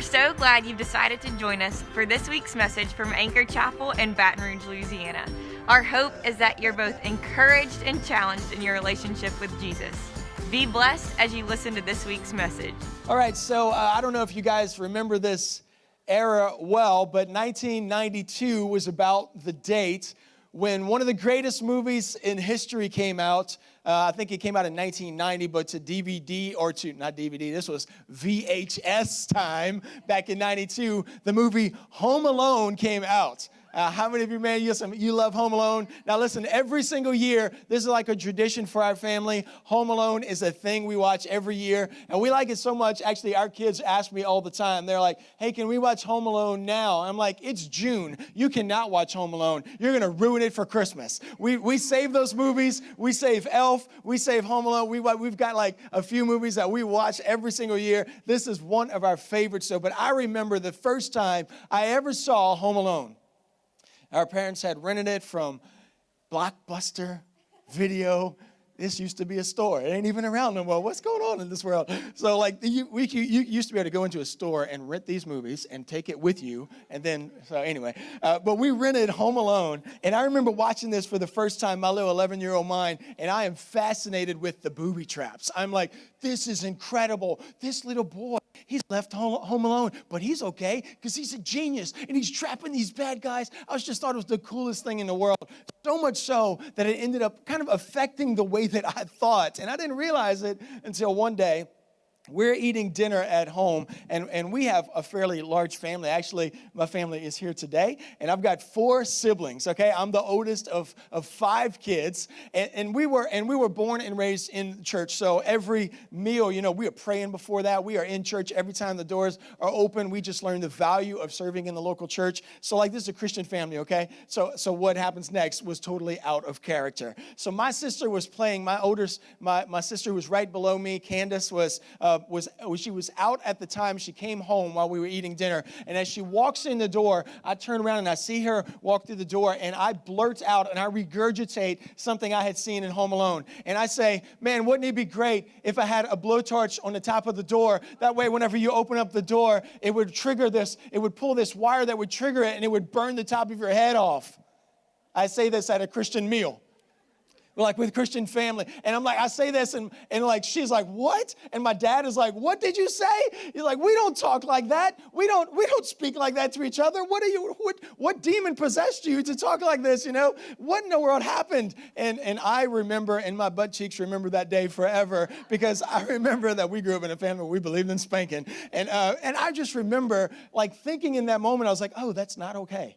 We're so glad you've decided to join us for this week's message from Anchor Chapel in Baton Rouge, Louisiana. Our hope is that you're both encouraged and challenged in your relationship with Jesus. Be blessed as you listen to this week's message. All right, so I don't know if you guys remember this era well, but 1992 was about the date when one of the greatest movies in history came out. I think it came out in 1990, but to DVD, or to, not DVD, this was VHS time back in 92, the movie Home Alone came out. How many of you, man, you love Home Alone? Now listen, every single year, this is like a tradition for our family. Home Alone is a thing we watch every year, and we like it so much, actually, our kids ask me all the time. They're like, hey, can we watch Home Alone now? I'm like, it's June. You cannot watch Home Alone. You're going to ruin it for Christmas. We save those movies. We save Elf. We save Home Alone. We've got like a few movies that we watch every single year. This is one of our favorites, though. But I remember the first time I ever saw Home Alone. Our parents had rented it from Blockbuster Video. This used to be a store. It ain't even around no more. What's going on in this world? So like you used to be able to go into a store and rent these movies and take it with you. And then, so anyway, but we rented Home Alone. And I remember watching this for the first time, my little 11-year-old mind, and I am fascinated with the booby traps. I'm like, this is incredible. This little boy, he's left home alone, but he's okay because he's a genius and he's trapping these bad guys. I just thought it was the coolest thing in the world. So much so that it ended up kind of affecting the way that I thought. And I didn't realize it until one day. We're eating dinner at home, and we have a fairly large family. Actually, my family is here today, and I've got 4 siblings, okay? I'm the oldest of 5 kids, and we were born and raised in church, so every meal, you know, we are praying before that. We are in church every time the doors are open. We just learn the value of serving in the local church. So, like, this is a Christian family, okay? So what happens next was totally out of character. So my sister was playing, my sister was right below me. Candace she was out at the time. She came home while we were eating dinner. And as she walks in the door, I turn around and I see her walk through the door, and I blurt out and I regurgitate something I had seen in Home Alone. And I say, man, wouldn't it be great if I had a blowtorch on the top of the door? That way, whenever you open up the door, it would trigger this, it would pull this wire that would trigger it, and it would burn the top of your head off. I say this at a Christian meal. Like with Christian family. And I'm like, I say this, and like, she's like, what? And my dad is like, what did you say? He's like, we don't talk like that. We don't speak like that to each other. What demon possessed you to talk like this, you know? What in the world happened? And I remember, and my butt cheeks remember that day forever, because I remember that we grew up in a family where we believed in spanking. And I just remember like thinking in that moment, I was like, oh, that's not okay.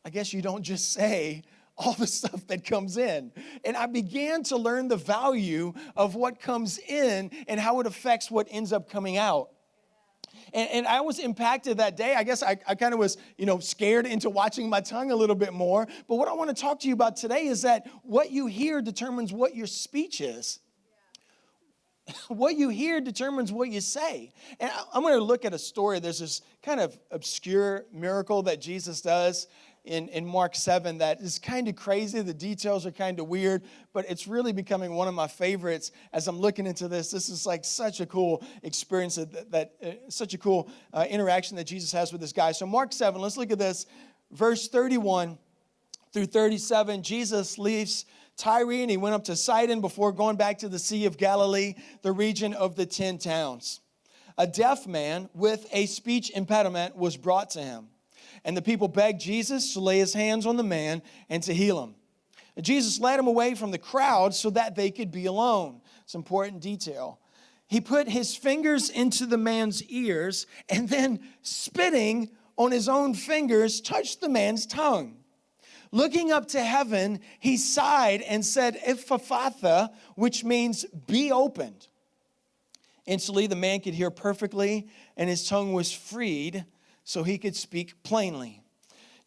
I guess you don't just say all the stuff that comes in. And I began to learn the value of what comes in and how it affects what ends up coming out. And I was impacted that day. I guess I kind of was, scared into watching my tongue a little bit more. But what I want to talk to you about today is that what you hear determines what your speech is. What you hear determines what you say. And I'm going to look at a story. There's this kind of obscure miracle that Jesus does in Mark 7 that is kind of crazy. The details are kind of weird, but it's really becoming one of my favorites as I'm looking into this. This is like such a cool experience, such a cool interaction that Jesus has with this guy. So Mark 7, let's look at this. Verse 31 through 37, Jesus leaves Tyre and he went up to Sidon before going back to the Sea of Galilee, the region of the 10 towns. A deaf man with a speech impediment was brought to him. And the people begged Jesus to lay his hands on the man and to heal him. And Jesus led him away from the crowd so that they could be alone. It's an important detail. He put his fingers into the man's ears and then, spitting on his own fingers, touched the man's tongue. Looking up to heaven, he sighed and said, Ephphatha, which means be opened. Instantly, the man could hear perfectly, and his tongue was freed, so he could speak plainly.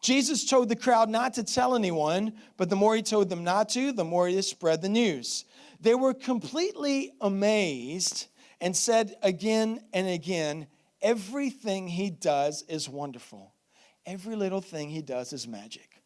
Jesus told the crowd not to tell anyone, but the more he told them not to, the more he spread the news. They were completely amazed and said again and again, everything he does is wonderful. Every little thing he does is magic.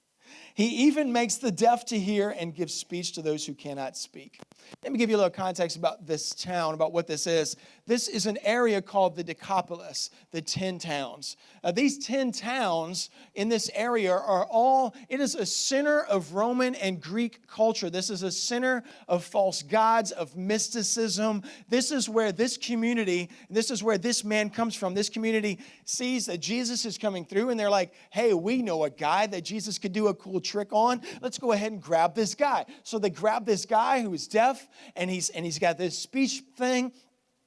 He even makes the deaf to hear and gives speech to those who cannot speak. Let me give you a little context about this town, about what this is. This is an area called the Decapolis, the 10 towns. These 10 towns in this area are all, it is a center of Roman and Greek culture. This is a center of false gods, of mysticism. This is where this community, this is where this man comes from. This community sees that Jesus is coming through, and they're like, hey, we know a guy that Jesus could do a cool trick on. Let's go ahead and grab this guy. So they grab this guy who is deaf, and he's got this speech thing.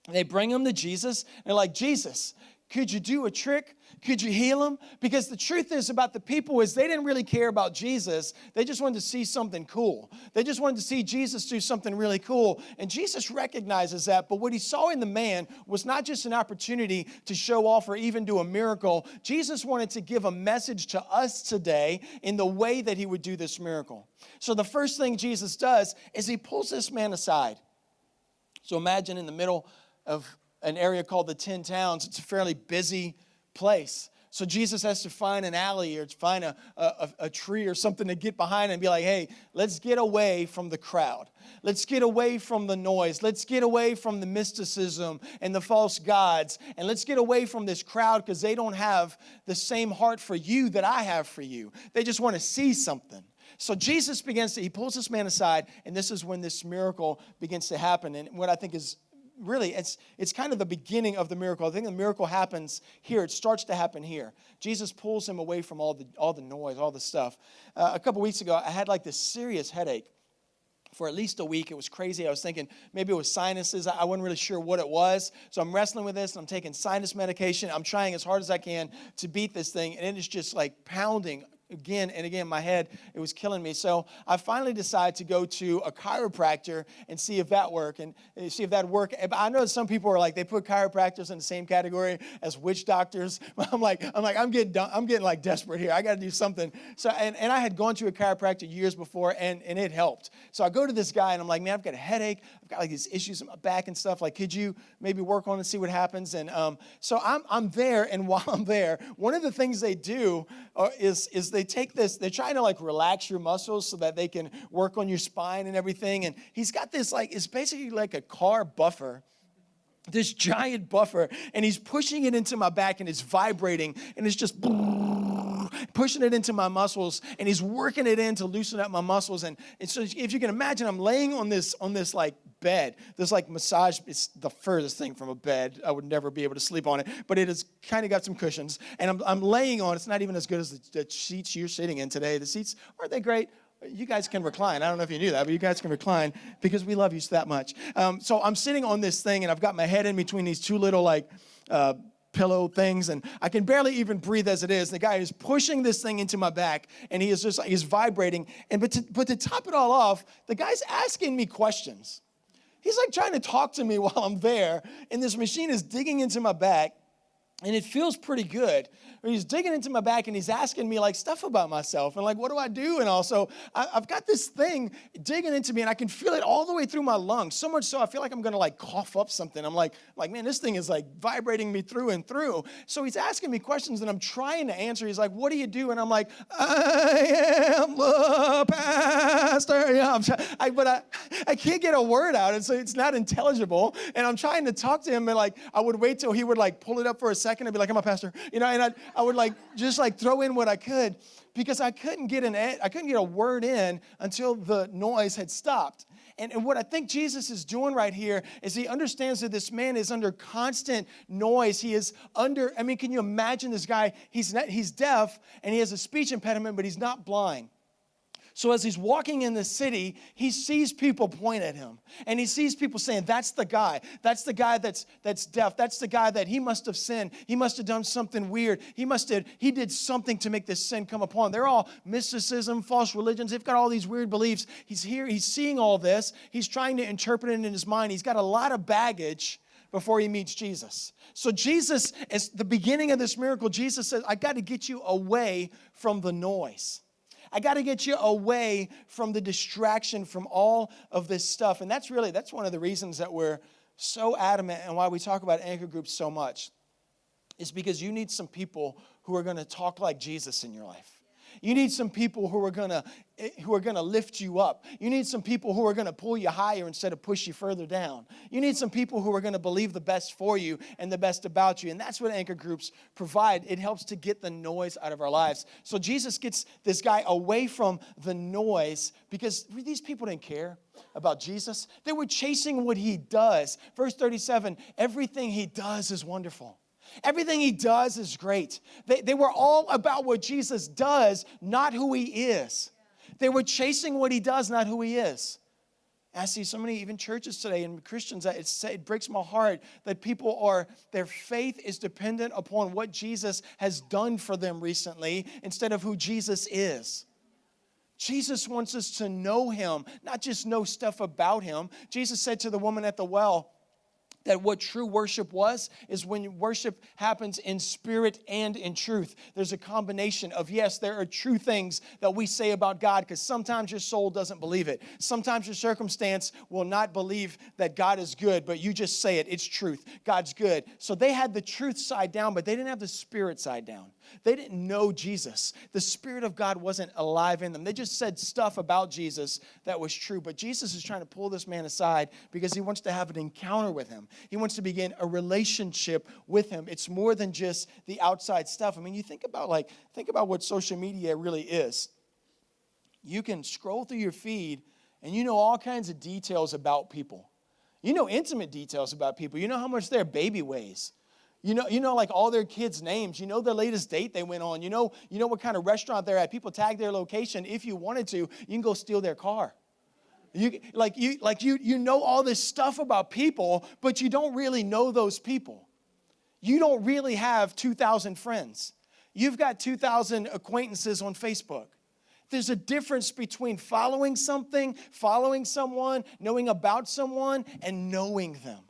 And they bring him to Jesus. And they're like, Jesus, could you do a trick? Could you heal him? Because the truth is about the people is they didn't really care about Jesus. They just wanted to see something cool. They just wanted to see Jesus do something really cool. And Jesus recognizes that. But what he saw in the man was not just an opportunity to show off or even do a miracle. Jesus wanted to give a message to us today in the way that he would do this miracle. So the first thing Jesus does is he pulls this man aside. So imagine in the middle of an area called the 10 towns. It's a fairly busy place. So Jesus has to find an alley or find a tree or something to get behind and be like, hey, let's get away from the crowd. Let's get away from the noise. Let's get away from the mysticism and the false gods. And let's get away from this crowd because they don't have the same heart for you that I have for you. They just want to see something. So Jesus he pulls this man aside, and this is when this miracle begins to happen. And what I think is really, it's kind of the beginning of the miracle. I think the miracle happens here. It starts to happen here. Jesus pulls him away from all the noise, all the stuff. A couple weeks ago, I had like this serious headache for at least a week. It was crazy. I was thinking maybe it was sinuses. I wasn't really sure what it was. So I'm wrestling with this, and I'm taking sinus medication. I'm trying as hard as I can to beat this thing, and it is just like pounding again and again, my head, it was killing me. So I finally decided to go to a chiropractor and see if that worked and see if that worked. I know that some people are like, they put chiropractors in the same category as witch doctors. I'm getting like desperate here. I got to do something. So, and I had gone to a chiropractor years before, and it helped. So I go to this guy, and I'm like, man, I've got a headache. I've got like these issues in my back and stuff. Like, could you maybe work on it and see what happens? And so I'm there, and while I'm there, one of the things they do is they take this, they're trying to like relax your muscles so that they can work on your spine and everything. And he's got this like, it's basically like a car buffer, this giant buffer, and he's pushing it into my back, and it's vibrating, and it's just pushing it into my muscles, and he's working it in to loosen up my muscles. And so if you can imagine, I'm laying on this like bed, this like massage, it's the furthest thing from a bed. I would never be able to sleep on it, but it has kind of got some cushions, and I'm laying on, it's not even as good as the seats you're sitting in today. The seats, aren't they great? You guys can recline. I don't know if you knew that, but you guys can recline because we love you that much. So I'm sitting on this thing, and I've got my head in between these two little like pillow things, and I can barely even breathe as it is. The guy is pushing this thing into my back, and he is just like, he's vibrating. And but to top it all off, the guy's asking me questions. He's like trying to talk to me while I'm there, and this machine is digging into my back, and it feels pretty good. He's digging into my back, and he's asking me like stuff about myself and like, what do I do? And also, I've got this thing digging into me, and I can feel it all the way through my lungs. So much so, I feel like I'm gonna like cough up something. I'm like, man, this thing is like vibrating me through and through. So he's asking me questions, and I'm trying to answer. He's like, what do you do? And I'm like, I am the pastor. Yeah, but I can't get a word out, and so it's not intelligible. And I'm trying to talk to him, and like, I would wait till he would like pull it up for a second and be like, I'm a pastor, and I would like just like throw in what I could, because I couldn't get a word in until the noise had stopped. And what I think Jesus is doing right here is he understands that this man is under constant noise. He is under, can you imagine this guy? He's deaf, and he has a speech impediment, but he's not blind. So as he's walking in the city, he sees people point at him. And he sees people saying, that's the guy. That's the guy that's deaf. That's the guy that he must have sinned. He must have done something weird. He did something to make this sin come upon. They're all mysticism, false religions. They've got all these weird beliefs. He's here. He's seeing all this. He's trying to interpret it in his mind. He's got a lot of baggage before he meets Jesus. So Jesus, as the beginning of this miracle, Jesus says, I got to get you away from the noise. I got to get you away from the distraction from all of this stuff. And that's one of the reasons that we're so adamant and why we talk about anchor groups so much, is because you need some people who are going to talk like Jesus in your life. You need some people who are gonna lift you up. You need some people who are gonna pull you higher instead of push you further down. You need some people who are gonna believe the best for you and the best about you. And that's what anchor groups provide. It helps to get the noise out of our lives. So Jesus gets this guy away from the noise because these people didn't care about Jesus. They were chasing what he does. Verse 37, everything he does is wonderful. Everything he does is great. They were all about what Jesus does, not who he is. They were chasing what he does, not who he is. I see so many even churches today and Christians, it breaks my heart that their faith is dependent upon what Jesus has done for them recently instead of who Jesus is. Jesus wants us to know him, not just know stuff about him. Jesus said to the woman at the well, that what true worship is when worship happens in spirit and in truth. There's a combination of, yes, there are true things that we say about God because sometimes your soul doesn't believe it. Sometimes your circumstance will not believe that God is good, but you just say it. It's truth. God's good. So they had the truth side down, but they didn't have the spirit side down. They didn't know Jesus. The Spirit of God wasn't alive in them. They just said stuff about Jesus that was true. But Jesus is trying to pull this man aside because he wants to have an encounter with him. He wants to begin a relationship with him. It's more than just the outside stuff. I mean, you think about what social media really is. You can scroll through your feed and you know all kinds of details about people. You know intimate details about people. You know how much their baby weighs. You know, like all their kids' names. You know their latest date they went on. You know what kind of restaurant they're at. People tag their location. If you wanted to, you can go steal their car. You know all this stuff about people, but you don't really know those people. You don't really have 2,000 friends. You've got 2,000 acquaintances on Facebook. There's a difference between following something, following someone, knowing about someone, and knowing them.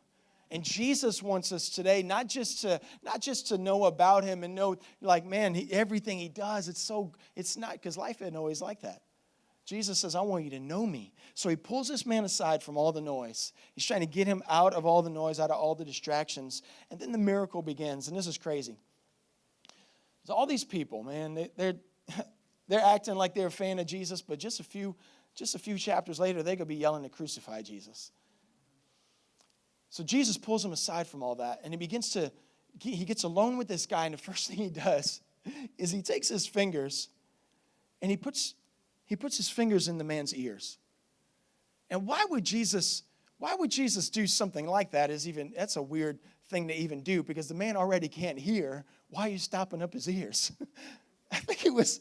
And Jesus wants us today not just to know about him and know, like, man, everything he does, it's not, because life isn't always like that. Jesus says, I want you to know me. So he pulls this man aside from all the noise. He's trying to get him out of all the noise, out of all the distractions. And then the miracle begins, and this is crazy. So all these people, man, they're acting like they're a fan of Jesus, but just a few chapters later, they could be yelling to crucify Jesus. So Jesus pulls him aside from all that, and he gets alone with this guy, and the first thing he does is he takes his fingers, and he puts his fingers in the man's ears. And why would Jesus do something like that? That's a weird thing to even do, because the man already can't hear. Why are you stopping up his ears? I think he was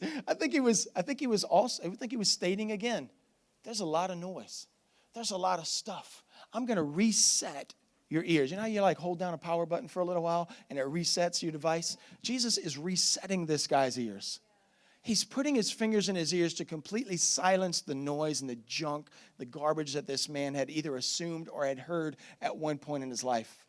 stating again, there's a lot of noise. There's a lot of stuff. I'm going to reset your ears. You know how you hold down a power button for a little while and it resets your device? Jesus is resetting this guy's ears. He's putting his fingers in his ears to completely silence the noise and the junk, the garbage that this man had either assumed or had heard at one point in his life.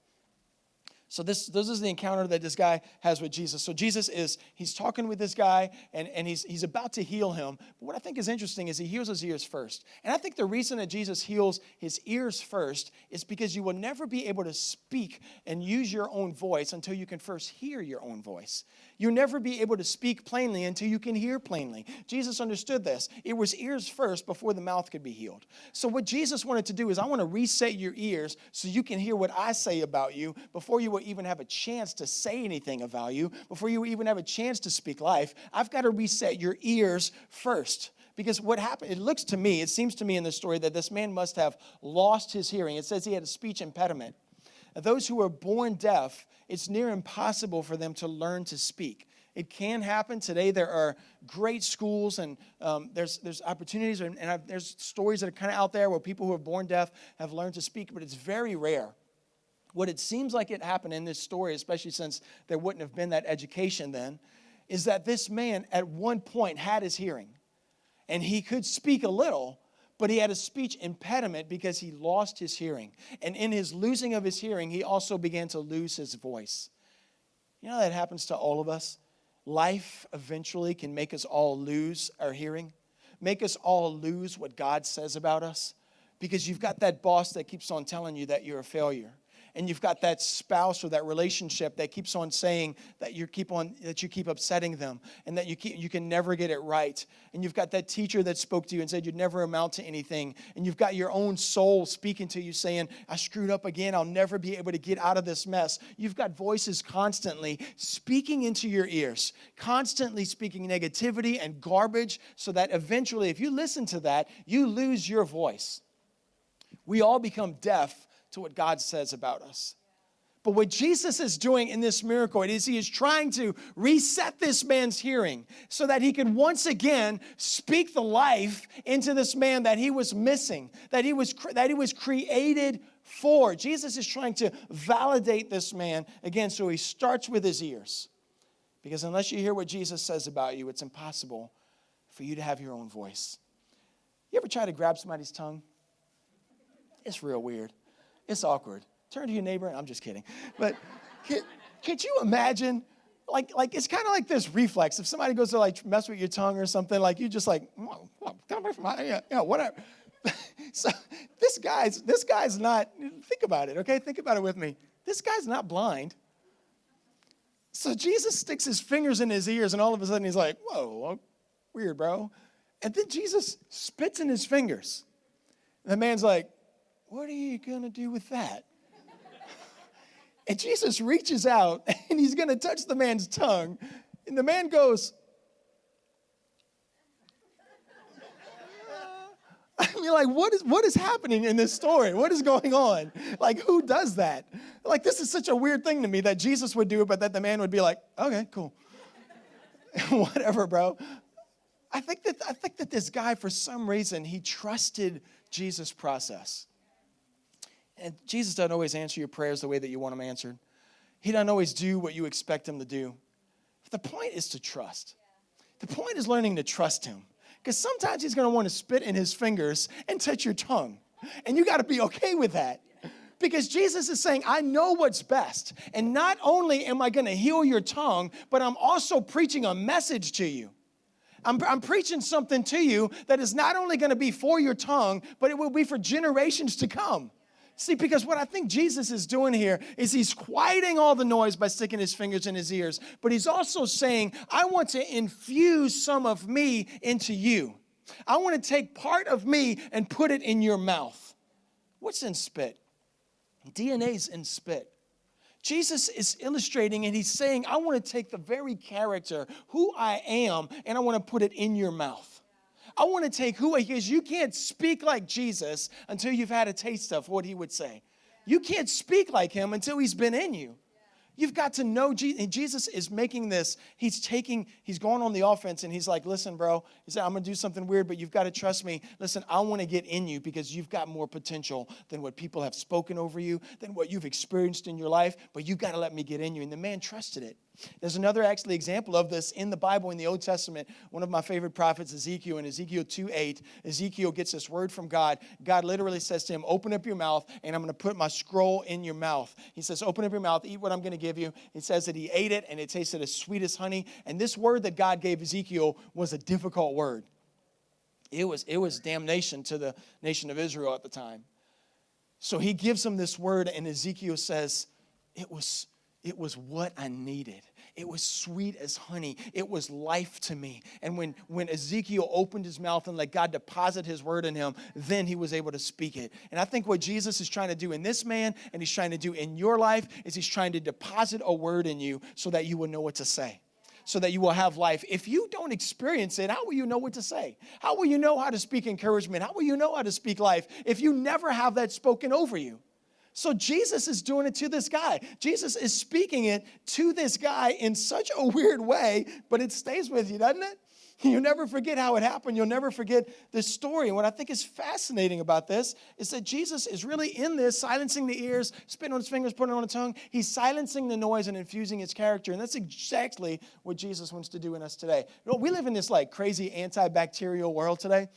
So this is the encounter that this guy has with Jesus. So he's talking with this guy, and he's about to heal him. But what I think is interesting is he heals his ears first. And I think the reason that Jesus heals his ears first is because you will never be able to speak and use your own voice until you can first hear your own voice. You'll never be able to speak plainly until you can hear plainly. Jesus understood this. It was ears first before the mouth could be healed. So what Jesus wanted to do is, I want to reset your ears so you can hear what I say about you before you will even have a chance to say anything of value, before you even have a chance to speak life. I've got to reset your ears first. Because what happened, it seems to me in this story that this man must have lost his hearing. It says he had a speech impediment. Those who are born deaf, it's near impossible for them to learn to speak. It can happen. Today there are great schools, and there's opportunities, and there's stories that are kind of out there where people who are born deaf have learned to speak, but it's very rare. What it seems like it happened in this story, especially since there wouldn't have been that education then, is that this man at one point had his hearing, and he could speak a little, but he had a speech impediment because he lost his hearing. And in his losing of his hearing, he also began to lose his voice. You know that happens to all of us? Life eventually can make us all lose our hearing, make us all lose what God says about us, because you've got that boss that keeps on telling you that you're a failure. and you've got that spouse or that relationship that keeps on saying that you keep upsetting them and that you can never get it right. And you've got that teacher that spoke to you and said you'd never amount to anything. And you've got your own soul speaking to you saying, I screwed up again. I'll never be able to get out of this mess. You've got voices constantly speaking into your ears, constantly speaking negativity and garbage, so that eventually, if you listen to that, you lose your voice. We all become deaf to what God says about us. But what Jesus is doing in this miracle is he is trying to reset this man's hearing so that he can once again speak the life into this man that he was missing, that he was created for. Jesus is trying to validate this man again, so he starts with his ears. Because unless you hear what Jesus says about you, it's impossible for you to have your own voice. You ever try to grab somebody's tongue? It's real weird. It's awkward. Turn to your neighbor, and I'm just kidding. But could you imagine, like it's kind of like this reflex. If somebody goes to like mess with your tongue or something, like you just like, get away from my, whatever. So this guy's not, think about it, okay? Think about it with me. This guy's not blind. So Jesus sticks his fingers in his ears, and all of a sudden he's like, whoa, weird, bro. And then Jesus spits in his fingers. And the man's like, what are you going to do with that? And Jesus reaches out, and he's going to touch the man's tongue. And the man goes, I mean, like, what is happening in this story? What is going on? Like, who does that? Like, this is such a weird thing to me that Jesus would do it, but that the man would be like, okay, cool. Whatever, bro. I think that this guy, for some reason, he trusted Jesus' process. And Jesus doesn't always answer your prayers the way that you want them answered. He doesn't always do what you expect him to do. But the point is to trust. The point is learning to trust him. Because sometimes he's going to want to spit in his fingers and touch your tongue. And you got to be okay with that. Because Jesus is saying, I know what's best. And not only am I going to heal your tongue, but I'm also preaching a message to you. I'm preaching something to you that is not only going to be for your tongue, but it will be for generations to come. See, because what I think Jesus is doing here is he's quieting all the noise by sticking his fingers in his ears. But he's also saying, I want to infuse some of me into you. I want to take part of me and put it in your mouth. What's in spit? DNA's in spit. Jesus is illustrating and he's saying, I want to take the very character, who I am, and I want to put it in your mouth. I want to take who he is. You can't speak like Jesus until you've had a taste of what he would say. You can't speak like him until he's been in you. You've got to know Jesus. And Jesus is making this. He's going on the offense, and he's like, listen, bro. He said, I'm going to do something weird, but you've got to trust me. Listen, I want to get in you because you've got more potential than what people have spoken over you, than what you've experienced in your life, but you've got to let me get in you. And the man trusted it. There's another actually example of this in the Bible, in the Old Testament. One of my favorite prophets, Ezekiel, in Ezekiel 2:8, Ezekiel gets this word from God. God literally says to him, open up your mouth, and I'm going to put my scroll in your mouth. He says, open up your mouth, eat what I'm going to give you. It says that he ate it, and it tasted as sweet as honey. And this word that God gave Ezekiel was a difficult word. It was damnation to the nation of Israel at the time. So he gives him this word, and Ezekiel says, it was what I needed. It was sweet as honey. It was life to me. And when Ezekiel opened his mouth and let God deposit his word in him, then he was able to speak it. And I think what Jesus is trying to do in this man and he's trying to do in your life is he's trying to deposit a word in you so that you will know what to say, so that you will have life. If you don't experience it, how will you know what to say? How will you know how to speak encouragement? How will you know how to speak life if you never have that spoken over you? So Jesus is doing it to this guy. Jesus is speaking it to this guy in such a weird way, but it stays with you, doesn't it? You'll never forget how it happened. You'll never forget this story. And what I think is fascinating about this is that Jesus is really in this, silencing the ears, spitting on his fingers, putting it on the tongue. He's silencing the noise and infusing its character. And that's exactly what Jesus wants to do in us today. You know, we live in this like crazy antibacterial world today.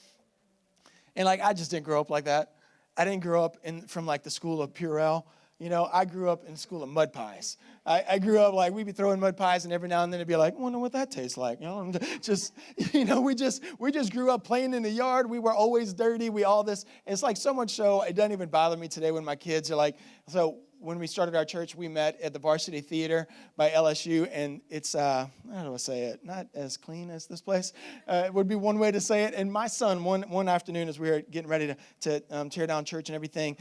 And like, I just didn't grow up like that. I didn't grow up from like the school of Purell. You know, I grew up in the school of mud pies. I grew up like we'd be throwing mud pies, and every now and then it'd be like, I wonder what that tastes like. You know, just we just grew up playing in the yard. We were always dirty. It's like so much so it doesn't even bother me today when my kids are like, so when we started our church, we met at the Varsity Theater by LSU, and it's, how do I say it, not as clean as this place. It would be one way to say it. And my son, one afternoon as we were getting ready to tear down church and everything,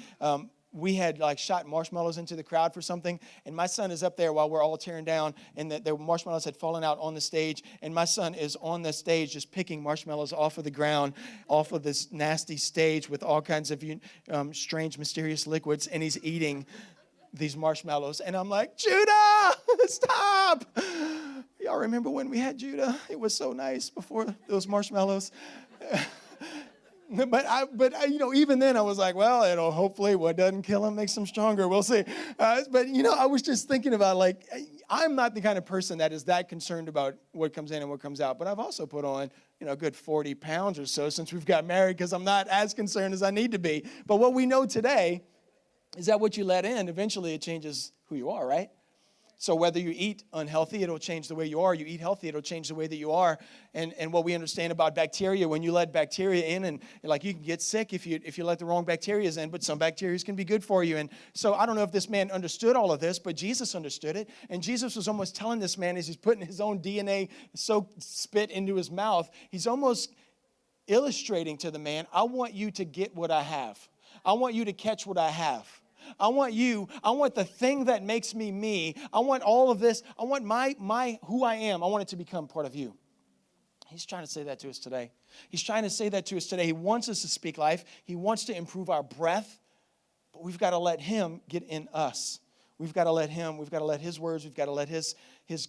we had like shot marshmallows into the crowd for something, and my son is up there while we're all tearing down, and the marshmallows had fallen out on the stage, and my son is on the stage just picking marshmallows off of the ground, off of this nasty stage with all kinds of strange, mysterious liquids, and he's eating these marshmallows, and I'm like, Judah, stop! Y'all remember when we had Judah? It was so nice before those marshmallows. But even then I was like, well, hopefully what doesn't kill him makes him stronger. We'll see. But I was just thinking about, like, I'm not the kind of person that is that concerned about what comes in and what comes out. But I've also put on, a good 40 pounds or so since we've got married, because I'm not as concerned as I need to be. But what we know today is that what you let in, eventually it changes who you are, right? So whether you eat unhealthy, it'll change the way you are. You eat healthy, it'll change the way that you are. And what we understand about bacteria, when you let bacteria in, and like you can get sick if you let the wrong bacteria in, but some bacteria can be good for you. And so I don't know if this man understood all of this, but Jesus understood it. And Jesus was almost telling this man, as he's putting his own DNA soaked spit into his mouth, he's almost illustrating to the man, I want you to get what I have. I want you to catch what I have. I want the thing that makes me me. I want all of this. I want my who I am. I want it to become part of you. He's trying to say that to us today. He's trying to say that to us today. He wants us to speak life. He wants to improve our breath, but we've got to let him get in us. We've got to let his words, we've got to let his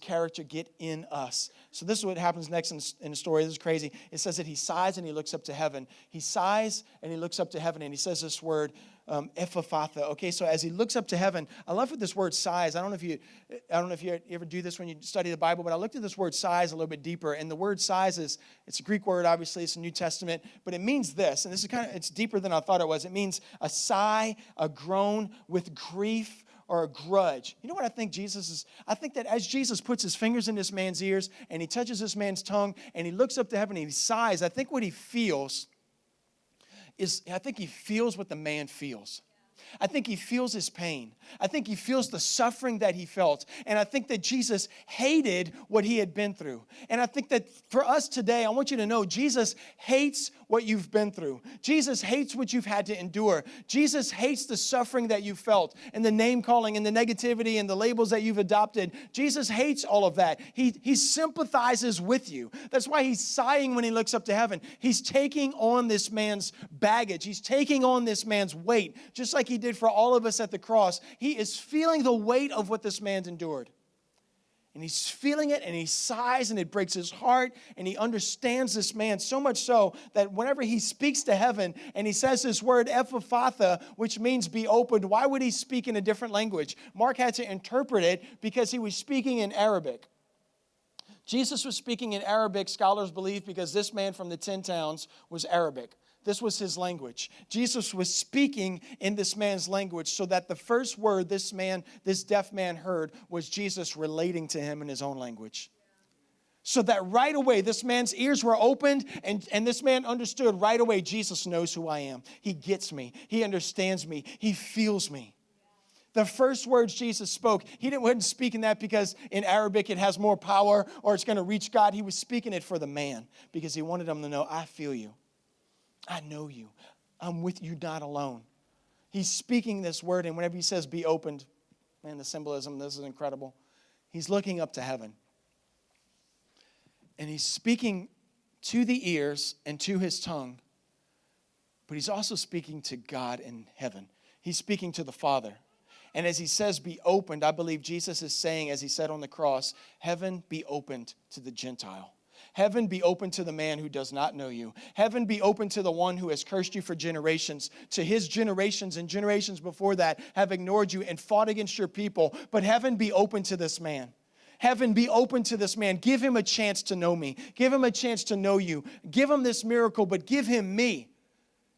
character get in us. So this is what happens next in the story. This is crazy. It says that he sighs and he looks up to heaven. He sighs and he looks up to heaven, and he says this word, Ephphatha. Okay, so as he looks up to heaven, I love what this word sighs. I don't know if you ever do this when you study the Bible, but I looked at this word sighs a little bit deeper, and the word sighs it's a Greek word, obviously, it's a New Testament, but it means this, and this is it's deeper than I thought it was. It means a sigh, a groan with grief, or a grudge. You know what I think Jesus is? I think that as Jesus puts his fingers in this man's ears and he touches this man's tongue and he looks up to heaven and he sighs, I think what he feels what the man feels. I think he feels his pain. I think he feels the suffering that he felt. And I think that Jesus hated what he had been through. And I think that for us today, I want you to know Jesus hates what you've been through. Jesus hates what you've had to endure. Jesus hates the suffering that you felt and the name calling and the negativity and the labels that you've adopted. Jesus hates all of that. He sympathizes with you. That's why he's sighing when he looks up to heaven. He's taking on this man's baggage. He's taking on this man's weight, just like he did for all of us at the cross. He is feeling the weight of what this man's endured. And he's feeling it, and he sighs, and it breaks his heart, and he understands this man so much so that whenever he speaks to heaven and he says this word Ephphatha, which means be opened, why would he speak in a different language? Mark had to interpret it because he was speaking in Arabic. Jesus was speaking in Arabic, scholars believe, because this man from the 10 towns was Arabic. This was his language. Jesus was speaking in this man's language so that the first word this deaf man heard was Jesus relating to him in his own language. So that right away, this man's ears were opened and this man understood right away, Jesus knows who I am. He gets me. He understands me. He feels me. The first words Jesus spoke, he wasn't speaking that because in Arabic it has more power or it's going to reach God. He was speaking it for the man because he wanted him to know, I feel you. I know you. I'm with you, not alone. He's speaking this word, and whenever he says be opened, man, the symbolism, this is incredible. He's looking up to heaven. And he's speaking to the ears and to his tongue, but he's also speaking to God in heaven. He's speaking to the Father. And as he says be opened, I believe Jesus is saying, as he said on the cross, heaven be opened to the Gentile. Heaven be open to the man who does not know you. Heaven be open to the one who has cursed you for generations, to his generations and generations before that have ignored you and fought against your people. But heaven be open to this man. Heaven be open to this man. Give him a chance to know me. Give him a chance to know you. Give him this miracle, but give him me.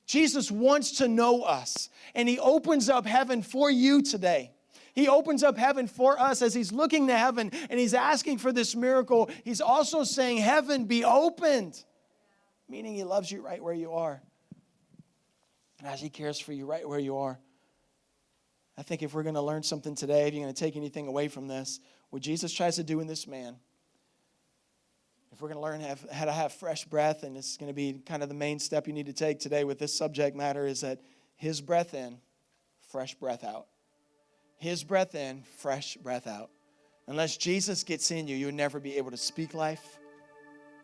Jesus wants to know us, and he opens up heaven for you today. He opens up heaven for us as he's looking to heaven and he's asking for this miracle. He's also saying, heaven be opened, meaning he loves you right where you are. And as he cares for you right where you are. I think if we're going to learn something today, if you're going to take anything away from this, what Jesus tries to do in this man, if we're going to learn how to have fresh breath, and it's going to be kind of the main step you need to take today with this subject matter, is that his breath in, fresh breath out. His breath in, fresh breath out. Unless Jesus gets in you, you'll never be able to speak life.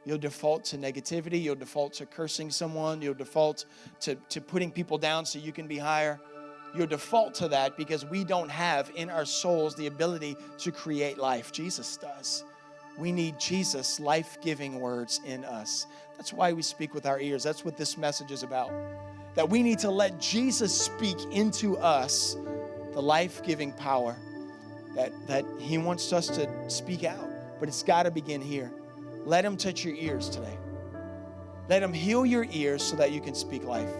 You'll default to negativity. You'll default to cursing someone. You'll default to putting people down so you can be higher. You'll default to that because we don't have in our souls the ability to create life. Jesus does. We need Jesus' life-giving words in us. That's why we speak with our ears. That's what this message is about. That we need to let Jesus speak into us the life-giving power that he wants us to speak out. But it's got to begin here. Let him touch your ears today. Let him heal your ears so that you can speak life.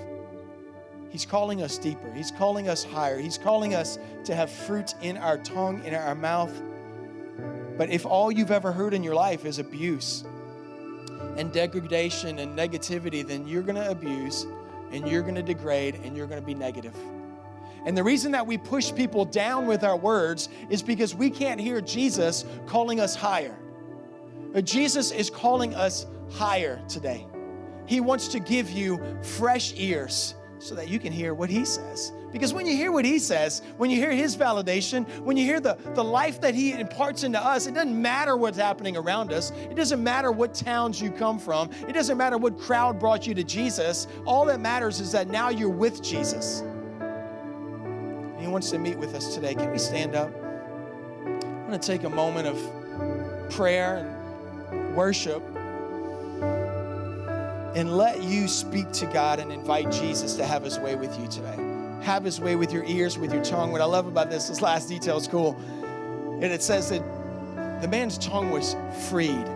He's calling us deeper. He's calling us higher. He's calling us to have fruit in our tongue, in our mouth. But if all you've ever heard in your life is abuse and degradation and negativity, then you're going to abuse and you're going to degrade and you're going to be negative. And the reason that we push people down with our words is because we can't hear Jesus calling us higher. But Jesus is calling us higher today. He wants to give you fresh ears so that you can hear what he says. Because when you hear what he says, when you hear his validation, when you hear the life that he imparts into us, it doesn't matter what's happening around us. It doesn't matter what towns you come from. It doesn't matter what crowd brought you to Jesus. All that matters is that now you're with Jesus. And he wants to meet with us today. Can we stand up? I'm going to take a moment of prayer and worship and let you speak to God and invite Jesus to have his way with you today. Have his way with your ears, with your tongue. What I love about this last detail is cool. And it says that the man's tongue was freed.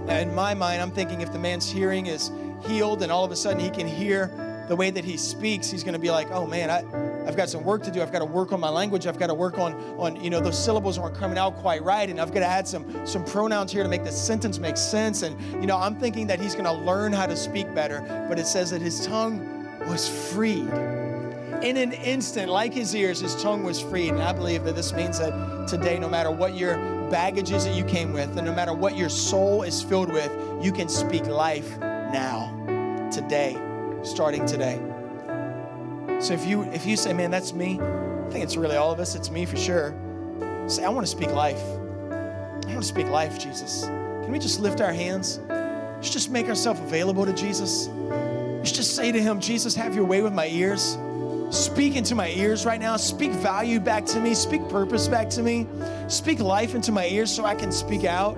Now, in my mind, I'm thinking if the man's hearing is healed and all of a sudden he can hear the way that he speaks, he's going to be like, oh man, I've got some work to do. I've got to work on my language. I've got to work on those syllables aren't coming out quite right. And I've got to add some pronouns here to make the sentence make sense. And, I'm thinking that he's going to learn how to speak better. But it says that his tongue was freed. In an instant, like his ears, his tongue was freed. And I believe that this means that today, no matter what your baggage is that you came with, and no matter what your soul is filled with, you can speak life now, today, starting today. So if you say, man, that's me, I think it's really all of us. It's me for sure. Say, I want to speak life. I want to speak life, Jesus. Can we just lift our hands? Let's just make ourselves available to Jesus. Let's just say to him, Jesus, have your way with my ears. Speak into my ears right now. Speak value back to me. Speak purpose back to me. Speak life into my ears so I can speak out.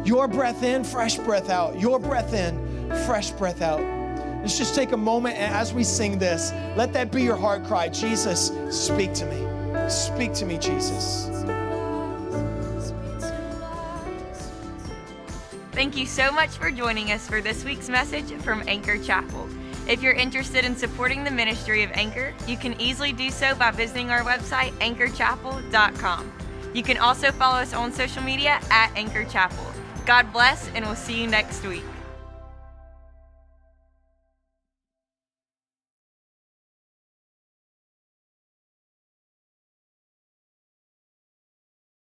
Your breath in, fresh breath out. Your breath in, fresh breath out. Let's just take a moment, and as we sing this, let that be your heart cry. Jesus, speak to me. Speak to me, Jesus. Thank you so much for joining us for this week's message from Anchor Chapel. If you're interested in supporting the ministry of Anchor, you can easily do so by visiting our website, anchorchapel.com. You can also follow us on social media at Anchor Chapel. God bless, and we'll see you next week.